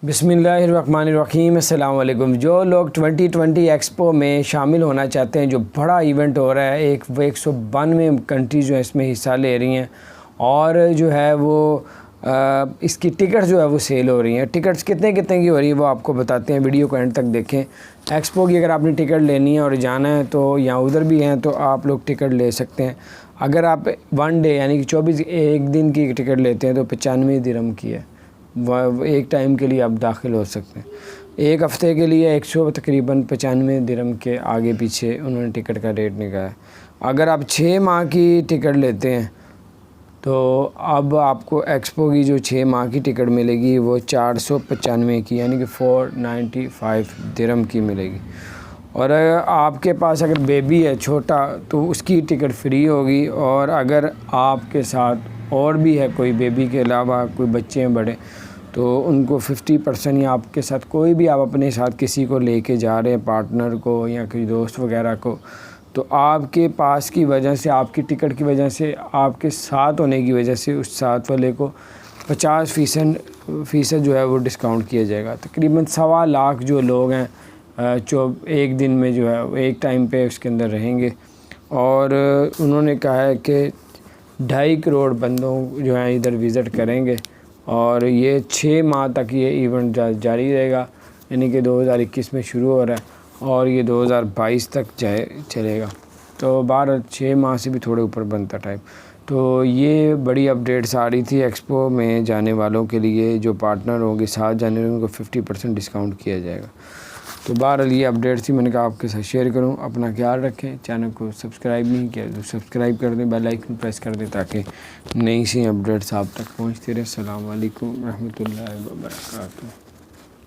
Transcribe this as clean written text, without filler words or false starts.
बिस्मिल्लाहिर्रहमानिर्रहीम। अस्सलाम वालेकुम। जो लोग 2020 एक्सपो में शामिल होना चाहते हैं, जो बड़ा इवेंट हो रहा है, 192 कंट्रीज़ जो है इसमें हिस्सा ले रही हैं और जो है वो इसकी टिकट जो है वो सेल हो रही हैं। टिकट्स कितने की हो रही है वो आपको बताते हैं, वीडियो को एंड तक देखें। एक्सपो की अगर आपने टिकट लेनी है और जाना है तो यहाँ उधर भी हैं तो आप लोग टिकट ले सकते हैं। अगर आप वन डे यानी कि 24 एक दिन की टिकट लेते हैं तो 95 दिरहम की है। एक टाइम के लिए आप दाखिल हो सकते हैं। एक हफ़्ते के लिए 100 तकरीबन 95 दिरहम के आगे पीछे उन्होंने टिकट का रेट निकाला। अगर आप 6 माह की टिकट लेते हैं तो अब आपको एक्सपो की जो 6 माह की टिकट मिलेगी वो 495 की यानी कि 495 दिरहम की मिलेगी। और आपके पास अगर बेबी है छोटा तो उसकी टिकट फ्री होगी। और अगर आपके साथ और भी है कोई बेबी के अलावा कोई बच्चे हैं बड़े तो उनको 50% या आपके साथ कोई भी आप अपने साथ किसी को लेके जा रहे हैं, पार्टनर को या कोई दोस्त वगैरह को, तो आपके पास की वजह से, आपकी टिकट की वजह से, आपके साथ होने की वजह से उस साथ वाले को 50% जो है वो डिस्काउंट किया जाएगा। तकरीबन 1.25 लाख जो लोग हैं जो एक दिन में जो है एक टाइम पे उसके अंदर रहेंगे। और उन्होंने कहा है कि 2.5 करोड़ बंदों जो हैं इधर विज़िट करेंगे और ये 6 माह तक ये इवेंट जारी रहेगा, यानी कि 2021 में शुरू हो रहा है और ये 2022 तक चलेगा। तो 6 माह से भी थोड़े ऊपर बनता टाइम। तो ये बड़ी अपडेट्स आ रही थी एक्सपो में जाने वालों के लिए। जो पार्टनर होंगे साथ जाने वालों को 50% डिस्काउंट किया जाएगा। तो बहरहाल ये अपडेट्स थी, मैंने कहा आपके साथ शेयर करूं। अपना ख्याल रखें। चैनल को सब्सक्राइब नहीं किया तो सब्सक्राइब कर दें, बेल आइकन प्रेस कर दें ताकि नई सी अपडेट्स आप तक पहुंचती रहे। अस्सलाम वालेकुम रहमतुल्लाहि व बरकातहू।